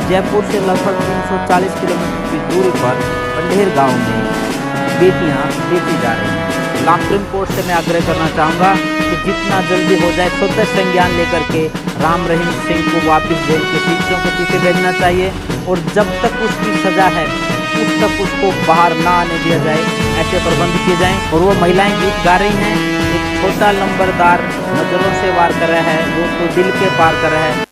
जयपुर से लगभग 340 किलोमीटर की दूरी पर पंडेर गांव में बेटियां बेची जा रही हैं। सुप्रीम कोर्ट से मैं आग्रह करना चाहूँगा कि जितना जल्दी हो जाए स्वतः संज्ञान लेकर के राम रहीम सिंह को वापस जेल के शीशों के पीछे भेजना चाहिए और जब तक उसकी सज़ा है उस तक उसको बाहर ना आने दिया जाए, ऐसे प्रबंध किए जाएं। और वो महिलाएं गीत गा रही हैं, एक छोटा लंबरदार नजरों से वार कर रहा है, वो तो दिल के पार कर रहा है।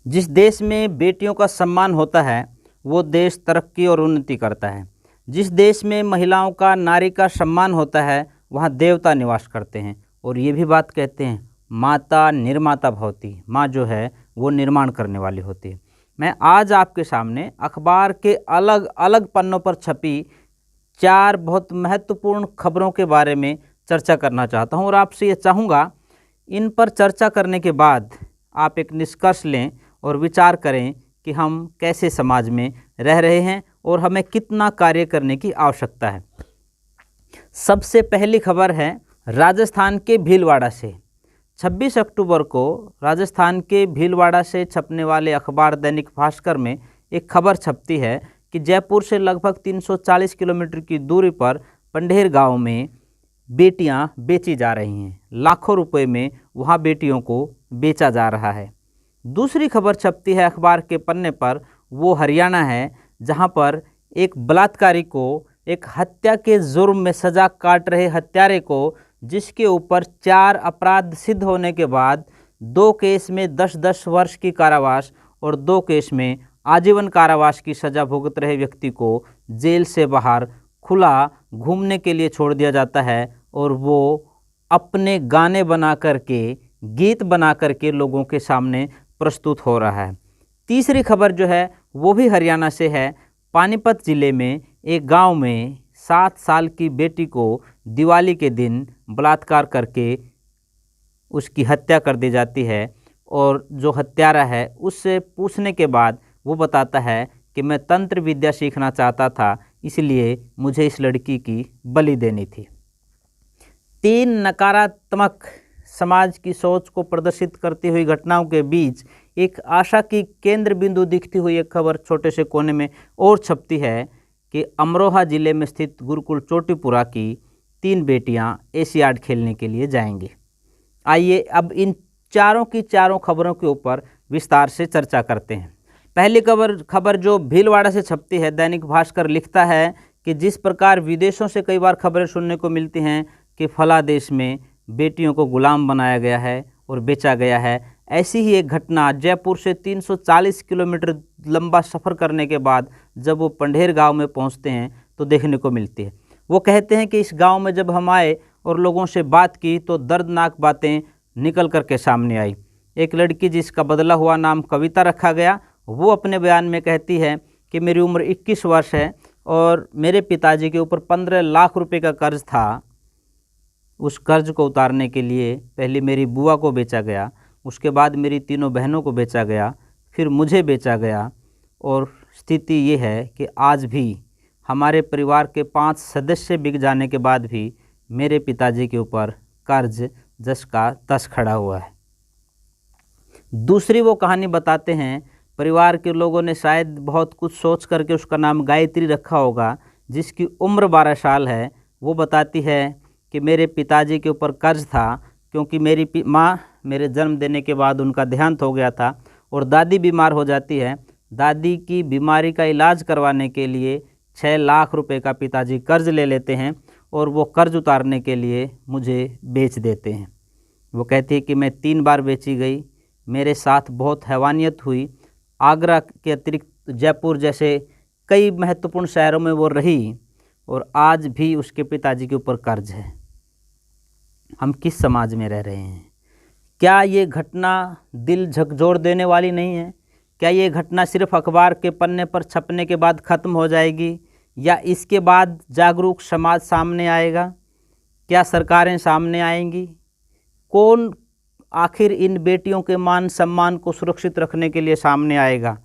जिस देश में बेटियों का सम्मान होता है वो देश तरक्की और उन्नति करता है। जिस देश में महिलाओं का, नारी का सम्मान होता है वहाँ देवता निवास करते हैं। और ये भी बात कहते हैं, माता निर्माता भवति, माँ जो है वो निर्माण करने वाली होती है। मैं आज आपके सामने अखबार के अलग अलग पन्नों पर छपी 4 बहुत महत्वपूर्ण खबरों के बारे में चर्चा करना चाहता हूँ और आपसे ये चाहूँगा इन पर चर्चा करने के बाद आप एक निष्कर्ष लें और विचार करें कि हम कैसे समाज में रह रहे हैं और हमें कितना कार्य करने की आवश्यकता है। सबसे पहली खबर है राजस्थान के भीलवाड़ा से। 26 अक्टूबर को राजस्थान के भीलवाड़ा से छपने वाले अखबार दैनिक भास्कर में एक खबर छपती है कि जयपुर से लगभग 340 किलोमीटर की दूरी पर पंडेर गांव में बेटियां बेची जा रही हैं। लाखों रुपए में वहां बेटियों को बेचा जा रहा है। दूसरी खबर छपती है अखबार के पन्ने पर, वो हरियाणा है, जहां पर एक बलात्कारी को, एक हत्या के जुर्म में सज़ा काट रहे हत्यारे को, जिसके ऊपर 4 अपराध सिद्ध होने के बाद 2 केस में 10-10 वर्ष की कारावास और 2 केस में आजीवन कारावास की सज़ा भुगत रहे व्यक्ति को जेल से बाहर खुला घूमने के लिए छोड़ दिया जाता है और वो अपने गाने बना करके, गीत बना करके लोगों के सामने प्रस्तुत हो रहा है। तीसरी खबर जो है वो भी हरियाणा से है। पानीपत ज़िले में एक गांव में 7 साल की बेटी को दिवाली के दिन बलात्कार करके उसकी हत्या कर दी जाती है और जो हत्यारा है उससे पूछने के बाद वो बताता है कि मैं तंत्र विद्या सीखना चाहता था, इसलिए मुझे इस लड़की की बलि देनी थी। 3 नकारात्मक समाज की सोच को प्रदर्शित करती हुई घटनाओं के बीच एक आशा की केंद्र बिंदु दिखती हुई एक खबर छोटे से कोने में और छपती है कि अमरोहा जिले में स्थित गुरुकुल चोटीपुरा की 3 बेटियां एशियाड खेलने के लिए जाएंगी। आइए अब इन चारों की चारों खबरों के ऊपर विस्तार से चर्चा करते हैं। पहली खबर जो भीलवाड़ा से छपती है, दैनिक भास्कर लिखता है कि जिस प्रकार विदेशों से कई बार खबरें सुनने को मिलती हैं कि फला देश में बेटियों को गुलाम बनाया गया है और बेचा गया है, ऐसी ही एक घटना जयपुर से 340 किलोमीटर लंबा सफ़र करने के बाद जब वो पंडेर गांव में पहुंचते हैं तो देखने को मिलती है। वो कहते हैं कि इस गांव में जब हम आए और लोगों से बात की तो दर्दनाक बातें निकल कर के सामने आई। एक लड़की जिसका बदला हुआ नाम कविता रखा गया, वो अपने बयान में कहती है कि मेरी उम्र 21 वर्ष है और मेरे पिताजी के ऊपर 15 लाख रुपए का कर्ज था। उस कर्ज को उतारने के लिए पहले मेरी बुआ को बेचा गया, उसके बाद मेरी 3 बहनों को बेचा गया, फिर मुझे बेचा गया और स्थिति ये है कि आज भी हमारे परिवार के 5 सदस्य बिक जाने के बाद भी मेरे पिताजी के ऊपर कर्ज जस का तस खड़ा हुआ है। दूसरी वो कहानी बताते हैं, परिवार के लोगों ने शायद बहुत कुछ सोच करके उसका नाम गायत्री रखा होगा, जिसकी उम्र 12 साल है। वो बताती है कि मेरे पिताजी के ऊपर कर्ज था क्योंकि मेरी माँ मेरे जन्म देने के बाद उनका देहांत हो गया था और दादी बीमार हो जाती है। दादी की बीमारी का इलाज करवाने के लिए 6 लाख रुपए का पिताजी कर्ज ले लेते हैं और वो कर्ज उतारने के लिए मुझे बेच देते हैं। वो कहती है कि मैं 3 बार बेची गई, मेरे साथ बहुत हैवानियत हुई। आगरा के अतिरिक्त जयपुर जैसे कई महत्वपूर्ण शहरों में वो रही और आज भी उसके पिताजी के ऊपर कर्ज है। हम किस समाज में रह रहे हैं? क्या ये घटना दिल झकझोर देने वाली नहीं है? क्या ये घटना सिर्फ अखबार के पन्ने पर छपने के बाद ख़त्म हो जाएगी या इसके बाद जागरूक समाज सामने आएगा? क्या सरकारें सामने आएंगी? कौन आखिर इन बेटियों के मान सम्मान को सुरक्षित रखने के लिए सामने आएगा?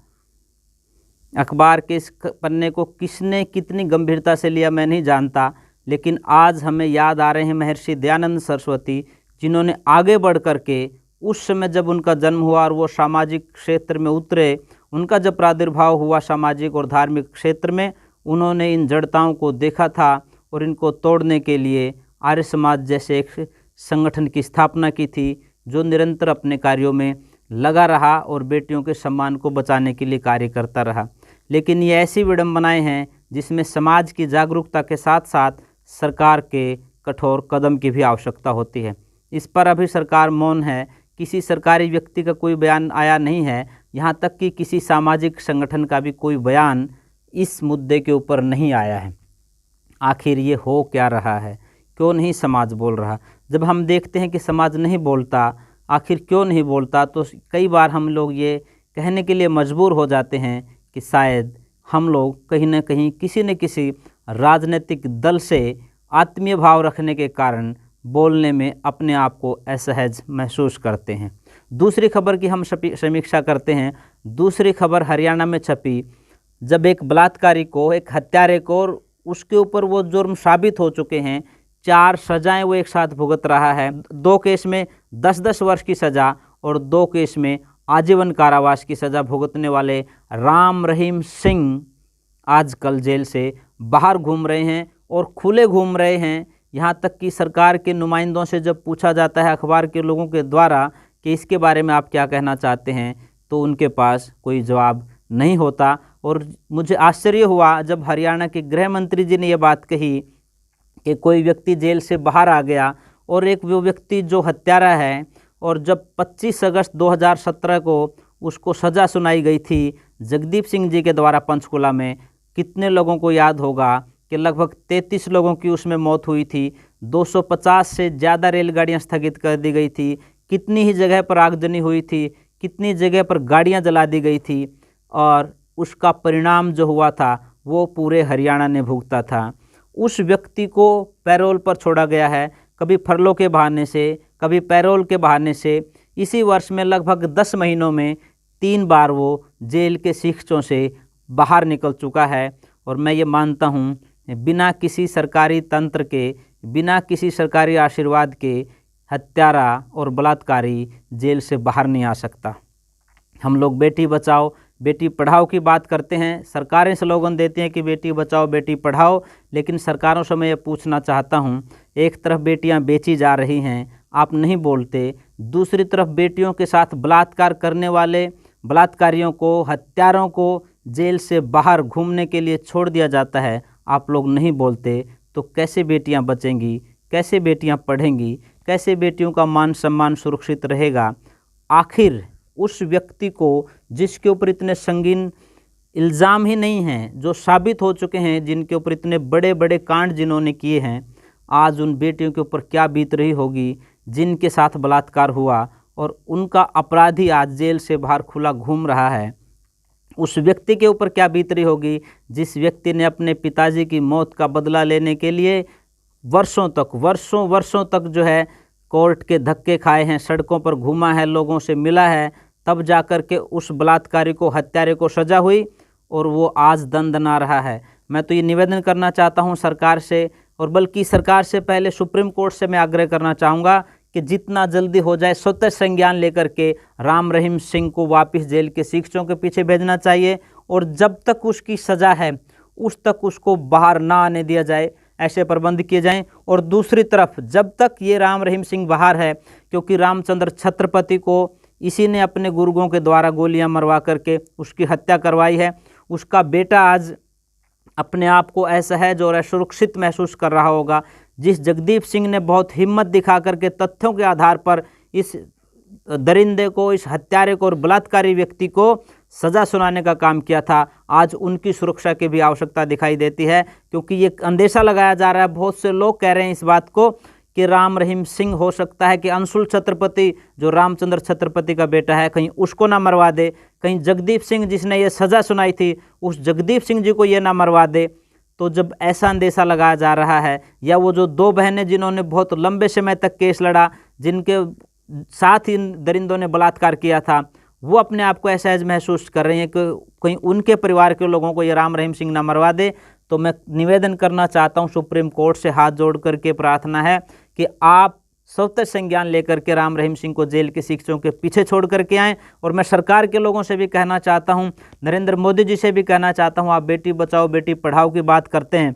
अखबार के इस पन्ने को किसने कितनी गंभीरता से लिया मैं नहीं जानता, लेकिन आज हमें याद आ रहे हैं महर्षि दयानंद सरस्वती, जिन्होंने आगे बढ़ कर के उस समय जब उनका जन्म हुआ और वो सामाजिक क्षेत्र में उतरे उनका जब प्रादुर्भाव हुआ सामाजिक और धार्मिक क्षेत्र में, उन्होंने इन जड़ताओं को देखा था और इनको तोड़ने के लिए आर्य समाज जैसे एक संगठन की स्थापना की थी, जो निरंतर अपने कार्यों में लगा रहा और बेटियों के सम्मान को बचाने के लिए कार्य करता रहा। लेकिन ये ऐसी विडंबनाएं हैं जिसमें समाज की जागरूकता के साथ साथ सरकार के कठोर कदम की भी आवश्यकता होती है। इस पर अभी सरकार मौन है, किसी सरकारी व्यक्ति का कोई बयान आया नहीं है, यहाँ तक कि किसी सामाजिक संगठन का भी कोई बयान इस मुद्दे के ऊपर नहीं आया है। आखिर ये हो क्या रहा है? क्यों नहीं समाज बोल रहा? जब हम देखते हैं कि समाज नहीं बोलता, आखिर क्यों नहीं बोलता, तो कई बार हम लोग ये कहने के लिए मजबूर हो जाते हैं कि शायद हम लोग कहीं ना कहीं किसी न किसी राजनीतिक दल से आत्मीय भाव रखने के कारण बोलने में अपने आप को असहज महसूस करते हैं। दूसरी खबर की हम समीक्षा करते हैं। दूसरी खबर हरियाणा में छपी, जब एक बलात्कारी को, एक हत्यारे को, और उसके ऊपर वो जुर्म साबित हो चुके हैं, 4 सजाएं वो एक साथ भुगत रहा है। 2 केस में 10-10 वर्ष की सज़ा और 2 केस में आजीवन कारावास की सज़ा भुगतने वाले राम रहीम सिंह आजकल जेल से बाहर घूम रहे हैं और खुले घूम रहे हैं। यहाँ तक कि सरकार के नुमाइंदों से जब पूछा जाता है अखबार के लोगों के द्वारा कि इसके बारे में आप क्या कहना चाहते हैं, तो उनके पास कोई जवाब नहीं होता। और मुझे आश्चर्य हुआ जब हरियाणा के गृह मंत्री जी ने ये बात कही कि कोई व्यक्ति जेल से बाहर आ गया और एक वो व्यक्ति जो हत्यारा है, और जब 25 अगस्त 2017 को उसको सज़ा सुनाई गई थी जगदीप सिंह जी के द्वारा पंचकुला में, कितने लोगों को याद होगा कि लगभग 33 लोगों की उसमें मौत हुई थी, 250 से ज़्यादा रेलगाड़ियां स्थगित कर दी गई थी, कितनी ही जगह पर आगजनी हुई थी, कितनी जगह पर गाड़ियां जला दी गई थी, और उसका परिणाम जो हुआ था वो पूरे हरियाणा ने भुगता था। उस व्यक्ति को पैरोल पर छोड़ा गया है, कभी फरलों के बहाने से, कभी पैरोल के बहाने से। इसी वर्ष में लगभग 10 महीनों में 3 बार वो जेल के शिक्षों से बाहर निकल चुका है। और मैं ये मानता हूँ बिना किसी सरकारी तंत्र के, बिना किसी सरकारी आशीर्वाद के हत्यारा और बलात्कारी जेल से बाहर नहीं आ सकता। हम लोग बेटी बचाओ बेटी पढ़ाओ की बात करते हैं, सरकारें स्लोगन देती हैं कि बेटी बचाओ बेटी पढ़ाओ, लेकिन सरकारों से मैं ये पूछना चाहता हूँ, एक तरफ बेटियाँ बेची जा रही हैं, आप नहीं बोलते, दूसरी तरफ बेटियों के साथ बलात्कार करने वाले बलात्कारियों को, हत्यारों को जेल से बाहर घूमने के लिए छोड़ दिया जाता है, आप लोग नहीं बोलते। तो कैसे बेटियां बचेंगी, कैसे बेटियां पढ़ेंगी, कैसे बेटियों का मान सम्मान सुरक्षित रहेगा? आखिर उस व्यक्ति को जिसके ऊपर इतने संगीन इल्ज़ाम ही नहीं हैं, जो साबित हो चुके हैं, जिनके ऊपर इतने बड़े बड़े कांड जिन्होंने किए हैं, आज उन बेटियों के ऊपर क्या बीत रही होगी जिनके साथ बलात्कार हुआ और उनका अपराधी आज जेल से बाहर खुला घूम रहा है। उस व्यक्ति के ऊपर क्या बीत रही होगी जिस व्यक्ति ने अपने पिताजी की मौत का बदला लेने के लिए वर्षों तक जो है कोर्ट के धक्के खाए हैं, सड़कों पर घूमा है, लोगों से मिला है, तब जाकर के उस बलात्कारी को, हत्यारे को सजा हुई और वो आज दंदना रहा है। मैं तो ये निवेदन करना चाहता हूँ सरकार से, और बल्कि सरकार से पहले सुप्रीम कोर्ट से मैं आग्रह करना चाहूँगा कि जितना जल्दी हो जाए स्वतः संज्ञान लेकर के राम रहीम सिंह को वापस जेल के शिक्षकों के पीछे भेजना चाहिए, और जब तक उसकी सज़ा है उस तक उसको बाहर ना आने दिया जाए, ऐसे प्रबंध किए जाएं। और दूसरी तरफ जब तक ये राम रहीम सिंह बाहर है, क्योंकि रामचंद्र छत्रपति को इसी ने अपने गुर्गों के द्वारा गोलियां मरवा करके उसकी हत्या करवाई है, उसका बेटा आज अपने आप को असहज और असुरक्षित महसूस कर रहा होगा। जिस जगदीप सिंह ने बहुत हिम्मत दिखा करके तथ्यों के आधार पर इस दरिंदे को, इस हत्यारे को और बलात्कारी व्यक्ति को सज़ा सुनाने का काम किया था, आज उनकी सुरक्षा की भी आवश्यकता दिखाई देती है, क्योंकि ये अंदेशा लगाया जा रहा है, बहुत से लोग कह रहे हैं इस बात को कि राम रहीम सिंह हो सकता है कि अंशुल छत्रपति जो रामचंद्र छत्रपति का बेटा है, कहीं उसको ना मरवा दे, कहीं जगदीप सिंह जिसने ये सज़ा सुनाई थी उस जगदीप सिंह जी को ये ना मरवा दे। तो जब ऐसा अंदेशा लगाया जा रहा है, या वो जो 2 बहनें जिन्होंने बहुत लंबे समय तक केस लड़ा, जिनके साथ ही दरिंदों ने बलात्कार किया था, वो अपने आप को असहज महसूस कर रही हैं कि कहीं उनके परिवार के लोगों को ये राम रहीम सिंह ना मरवा दे। तो मैं निवेदन करना चाहता हूँ, सुप्रीम कोर्ट से हाथ जोड़ करके प्रार्थना है कि आप स्वतः संज्ञान लेकर के राम रहीम सिंह को जेल की शिक्षों के पीछे छोड़ करके आएँ। और मैं सरकार के लोगों से भी कहना चाहता हूँ, नरेंद्र मोदी जी से भी कहना चाहता हूँ, आप बेटी बचाओ बेटी पढ़ाओ की बात करते हैं,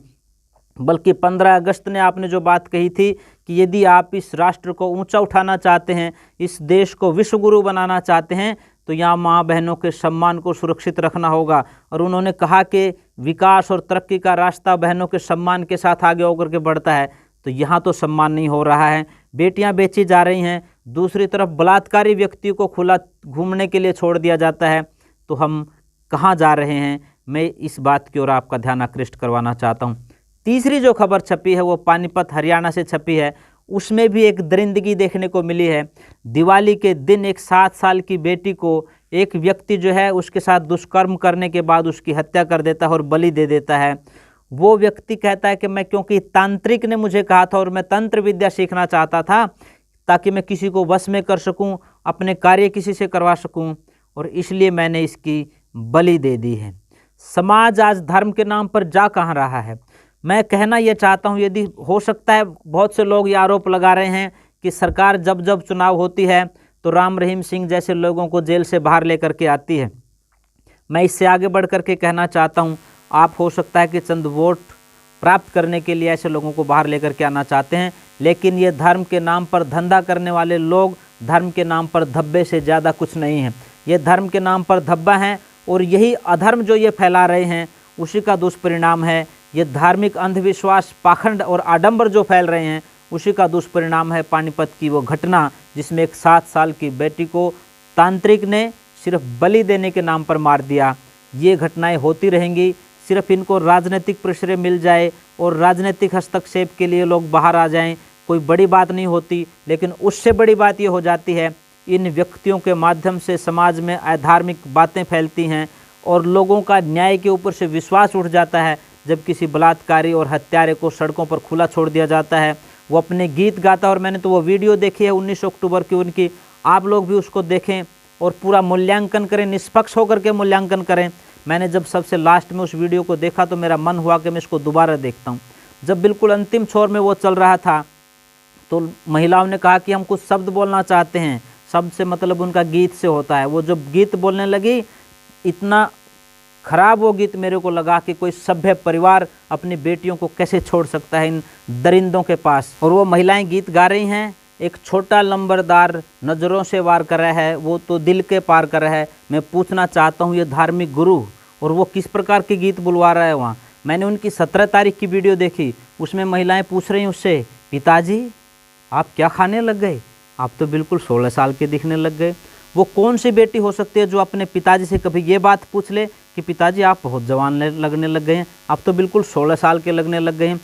बल्कि 15 अगस्त ने आपने जो बात कही थी कि यदि आप इस राष्ट्र को ऊंचा उठाना चाहते हैं, इस देश को विश्व गुरु बनाना चाहते हैं, तो यहाँ माँ बहनों के सम्मान को सुरक्षित रखना होगा। और उन्होंने कहा कि विकास और तरक्की का रास्ता बहनों के सम्मान के साथ आगे होकर के बढ़ता है, तो यहाँ तो सम्मान नहीं हो रहा है। बेटियाँ बेची जा रही हैं, दूसरी तरफ बलात्कारी व्यक्तियों को खुला घूमने के लिए छोड़ दिया जाता है, तो हम कहाँ जा रहे हैं? मैं इस बात की ओर आपका ध्यान आकृष्ट करवाना चाहता हूँ। तीसरी जो खबर छपी है वो पानीपत हरियाणा से छपी है। उसमें भी एक दरिंदगी देखने को मिली है। दिवाली के दिन एक 7 साल की बेटी को एक व्यक्ति जो है उसके साथ दुष्कर्म करने के बाद उसकी हत्या कर देता है और बलि दे देता है। वो व्यक्ति कहता है कि मैं, क्योंकि तांत्रिक ने मुझे कहा था और मैं तंत्र विद्या सीखना चाहता था ताकि मैं किसी को वश में कर सकूं, अपने कार्य किसी से करवा सकूं, और इसलिए मैंने इसकी बलि दे दी है। समाज आज धर्म के नाम पर जा कहाँ रहा है? मैं कहना ये चाहता हूँ, यदि हो सकता है बहुत से लोग ये आरोप लगा रहे हैं कि सरकार जब जब चुनाव होती है तो राम रहीम सिंह जैसे लोगों को जेल से बाहर लेकर के आती है। मैं इससे आगे बढ़ कर के कहना चाहता हूँ, आप हो सकता है कि चंद वोट प्राप्त करने के लिए ऐसे लोगों को बाहर लेकर के आना चाहते हैं, लेकिन ये धर्म के नाम पर धंधा करने वाले लोग धर्म के नाम पर धब्बे से ज़्यादा कुछ नहीं है। ये धर्म के नाम पर धब्बा हैं, और यही अधर्म जो ये फैला रहे हैं उसी का दुष्परिणाम है। ये धार्मिक अंधविश्वास, पाखंड और आडंबर जो फैल रहे हैं उसी का दुष्परिणाम है पानीपत की वो घटना, जिसमें एक 7 साल की बेटी को तांत्रिक ने सिर्फ बलि देने के नाम पर मार दिया। ये घटनाएं होती रहेंगी। सिर्फ इनको राजनीतिक प्रेशर मिल जाए और राजनीतिक हस्तक्षेप के लिए लोग बाहर आ जाएं, कोई बड़ी बात नहीं होती। लेकिन उससे बड़ी बात ये हो जाती है, इन व्यक्तियों के माध्यम से समाज में अधार्मिक बातें फैलती हैं और लोगों का न्याय के ऊपर से विश्वास उठ जाता है। जब किसी बलात्कारी और हत्यारे को सड़कों पर खुला छोड़ दिया जाता है, वो अपने गीत गाता है, और मैंने तो वो वीडियो देखी है 19 अक्टूबर की उनकी, आप लोग भी उसको देखें और पूरा मूल्यांकन करें, निष्पक्ष होकर के मूल्यांकन करें। मैंने जब सबसे लास्ट में उस वीडियो को देखा तो मेरा मन हुआ कि मैं इसको दोबारा देखता हूँ। जब बिल्कुल अंतिम छोर में वो चल रहा था तो महिलाओं ने कहा कि हम कुछ शब्द बोलना चाहते हैं। शब्द से मतलब उनका गीत से होता है। वो जब गीत बोलने लगी, इतना खराब वो गीत मेरे को लगा कि कोई सभ्य परिवार अपनी बेटियों को कैसे छोड़ सकता है इन दरिंदों के पास। और वो महिलाएं गीत गा रही हैं, एक छोटा लंबरदार नज़रों से वार कर रहा है, वो तो दिल के पार कर रहा है। मैं पूछना चाहता हूँ, ये धार्मिक गुरु और वो किस प्रकार के गीत बुलवा रहा है वहाँ। मैंने उनकी 17 तारीख की वीडियो देखी, उसमें महिलाएं पूछ रही उससे, पिताजी आप क्या खाने लग गए? आप तो बिल्कुल 16 साल के दिखने लग गए। वो कौन सी बेटी हो सकती है जो अपने पिताजी से कभी ये बात पूछ ले कि पिताजी आप बहुत जवान लगने लग गए हैं, आप तो बिल्कुल 16 साल के लगने लग गए हैं।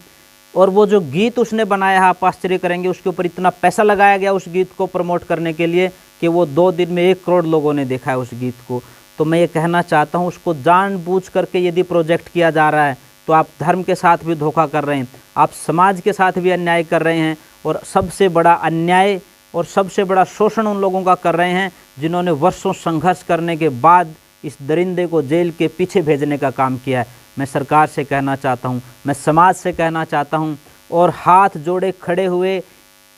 और वो जो गीत उसने बनाया है, आप आश्चर्य करेंगे, उसके ऊपर इतना पैसा लगाया गया उस गीत को प्रमोट करने के लिए कि वो 2 दिन में 1 करोड़ लोगों ने देखा है उस गीत को। तो मैं ये कहना चाहता हूँ, उसको जानबूझ करके यदि प्रोजेक्ट किया जा रहा है तो आप धर्म के साथ भी धोखा कर रहे हैं, आप समाज के साथ भी अन्याय कर रहे हैं। और सबसे बड़ा अन्याय और सबसे बड़ा शोषण उन लोगों का कर रहे हैं जिन्होंने वर्षों संघर्ष करने के बाद इस दरिंदे को जेल के पीछे भेजने का काम किया है। मैं सरकार से कहना चाहता हूँ, मैं समाज से कहना चाहता हूँ, और हाथ जोड़े खड़े हुए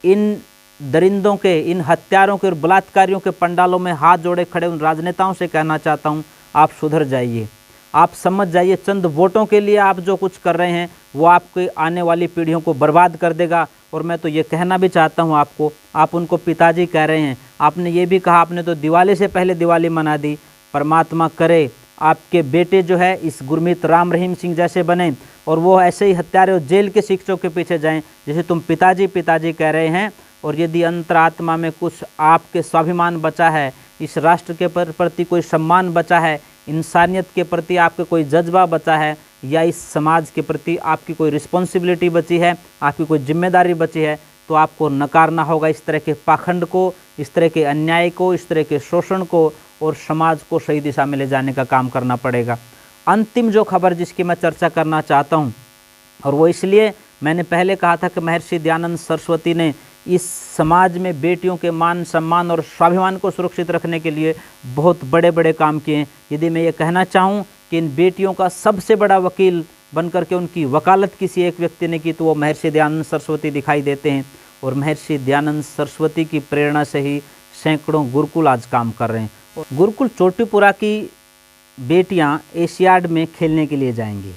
इन दरिंदों के, इन हत्यारों के और बलात्कारियों के पंडालों में हाथ जोड़े खड़े उन राजनेताओं से कहना चाहता हूँ, आप सुधर जाइए, आप समझ जाइए। चंद वोटों के लिए आप जो कुछ कर रहे हैं वो आपकी आने वाली पीढ़ियों को बर्बाद कर देगा। और मैं तो ये कहना भी चाहता हूँ आपको, आप उनको पिताजी कह रहे हैं, आपने ये भी कहा आपने तो दिवाली से पहले दिवाली मना दी। परमात्मा करे आपके बेटे जो है इस गुरमीत राम रहीम सिंह जैसे बने और वो ऐसे ही हत्यारे और जेल के शिक्षकों के पीछे जाएं जैसे तुम पिताजी पिताजी कह रहे हैं। और यदि अंतरात्मा में कुछ आपके स्वाभिमान बचा है, इस राष्ट्र के प्रति कोई सम्मान बचा है, इंसानियत के प्रति आपके कोई जज्बा बचा है, या इस समाज के प्रति आपकी कोई रिस्पॉन्सिबिलिटी बची है, आपकी कोई जिम्मेदारी बची है, तो आपको नकारना होगा इस तरह के पाखंड को, इस तरह के अन्याय को, इस तरह के शोषण को, और समाज को सही दिशा में ले जाने का काम करना पड़ेगा। अंतिम जो खबर जिसकी मैं चर्चा करना चाहता हूँ, और वो इसलिए मैंने पहले कहा था कि महर्षि दयानंद सरस्वती ने इस समाज में बेटियों के मान सम्मान और स्वाभिमान को सुरक्षित रखने के लिए बहुत बड़े बड़े काम किए। यदि मैं ये कहना चाहूँ कि इन बेटियों का सबसे बड़ा वकील बनकर के उनकी वकालत किसी एक व्यक्ति ने की तो वो महर्षि दयानंद सरस्वती दिखाई देते हैं। और महर्षि दयानंद सरस्वती की प्रेरणा से ही सैकड़ों गुरुकुल आज काम कर रहे हैं। और गुरुकुल चोटीपुरा की बेटियां एशियाड में खेलने के लिए जाएंगी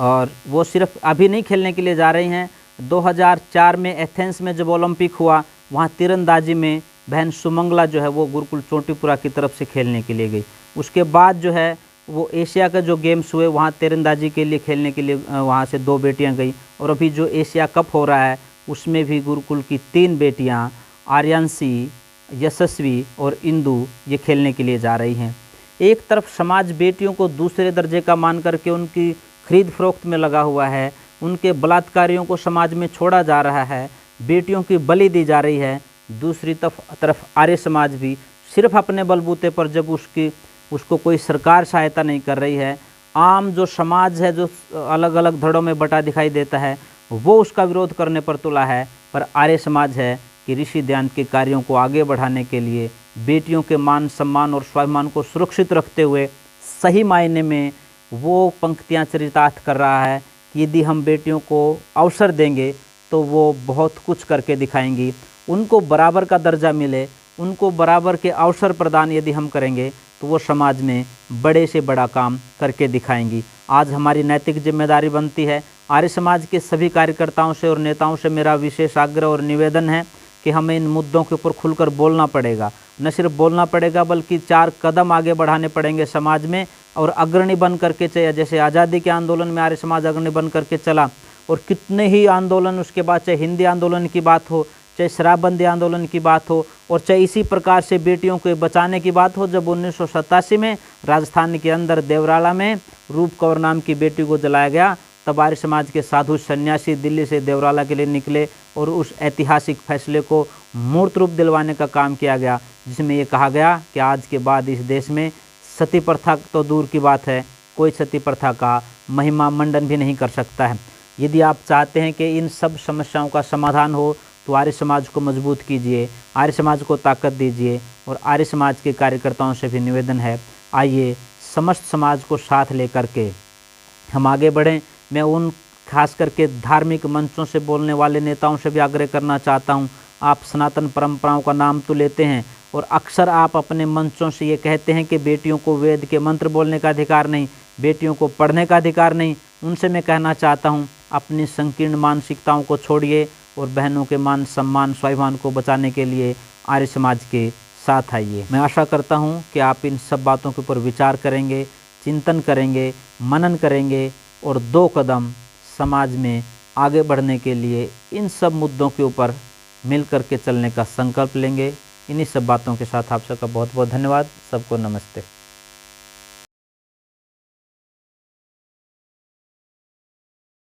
और वो सिर्फ अभी नहीं खेलने के लिए जा रही हैं। 2004 में एथेंस में जब ओलंपिक हुआ, वहाँ तीरंदाजी में बहन सुमंगला जो है वो गुरुकुल चोटीपुरा की तरफ से खेलने के लिए गई। उसके बाद जो है वो एशिया का जो गेम्स हुए वहाँ तीरंदाजी के लिए खेलने के लिए वहाँ से 2 बेटियाँ गई। और अभी जो एशिया कप हो रहा है उसमें भी गुरुकुल की 3 बेटियाँ आर्यांशी, यशस्वी और इंदु ये खेलने के लिए जा रही हैं। एक तरफ समाज बेटियों को दूसरे दर्जे का मान करके उनकी खरीद फरोख्त में लगा हुआ है, उनके बलात्कारियों को समाज में छोड़ा जा रहा है, बेटियों की बलि दी जा रही है। दूसरी तरफ आर्य समाज भी सिर्फ अपने बलबूते पर जब उसको कोई सरकार सहायता नहीं कर रही है, आम जो समाज है जो अलग अलग धड़ों में बटा दिखाई देता है वो उसका विरोध करने पर तुला है। पर आर्य समाज है कि ऋषि दयानंद के कार्यों को आगे बढ़ाने के लिए बेटियों के मान सम्मान और स्वाभिमान को सुरक्षित रखते हुए सही मायने में वो पंक्तियाँ चरितार्थ कर रहा है कि यदि हम बेटियों को अवसर देंगे तो वो बहुत कुछ करके दिखाएंगी। उनको बराबर का दर्जा मिले, उनको बराबर के अवसर प्रदान यदि हम करेंगे तो वो समाज में बड़े से बड़ा काम करके दिखाएंगी। आज हमारी नैतिक जिम्मेदारी बनती है। आर्य समाज के सभी कार्यकर्ताओं से और नेताओं से मेरा विशेष आग्रह और निवेदन है कि हमें इन मुद्दों के ऊपर खुलकर बोलना पड़ेगा। न सिर्फ बोलना पड़ेगा बल्कि 4 कदम आगे बढ़ाने पड़ेंगे समाज में और अग्रणी बन करके चाहिए। जैसे आज़ादी के आंदोलन में आर्य समाज अग्रणी बन करके चला और कितने ही आंदोलन उसके बाद, चाहे हिंदी आंदोलन की बात हो, चाहे शराबबंदी आंदोलन की बात हो और चाहे इसी प्रकार से बेटियों को बचाने की बात हो। जब 1987 में राजस्थान के अंदर देवराला में रूप कौर नाम की बेटी को जलाया गया, तब आर्य समाज के साधु सन्यासी दिल्ली से देवराला के लिए निकले और उस ऐतिहासिक फैसले को मूर्त रूप दिलवाने का काम किया गया, जिसमें ये कहा गया कि आज के बाद इस देश में सती प्रथा तो दूर की बात है, कोई सती प्रथा का महिमा मंडन भी नहीं कर सकता है। यदि आप चाहते हैं कि इन सब समस्याओं का समाधान हो तो आर्य समाज को मजबूत कीजिए, आर्य समाज को ताकत दीजिए। और आर्य समाज के कार्यकर्ताओं से भी निवेदन है, आइए समस्त समाज को साथ लेकर के हम आगे बढ़ें। मैं उन खास करके धार्मिक मंचों से बोलने वाले नेताओं से भी आग्रह करना चाहता हूं, आप सनातन परंपराओं का नाम तो लेते हैं और अक्सर आप अपने मंचों से ये कहते हैं कि बेटियों को वेद के मंत्र बोलने का अधिकार नहीं, बेटियों को पढ़ने का अधिकार नहीं। उनसे मैं कहना चाहता हूं, अपनी संकीर्ण मानसिकताओं को छोड़िए और बहनों के मान सम्मान स्वाभिमान को बचाने के लिए आर्य समाज के साथ आइए। मैं आशा करता हूं कि आप इन सब बातों के ऊपर विचार करेंगे, चिंतन करेंगे, मनन करेंगे और 2 कदम समाज में आगे बढ़ने के लिए इन सब मुद्दों के ऊपर मिल कर के चलने का संकल्प लेंगे। इन्हीं सब बातों के साथ आप सबका बहुत बहुत धन्यवाद। सबको नमस्ते।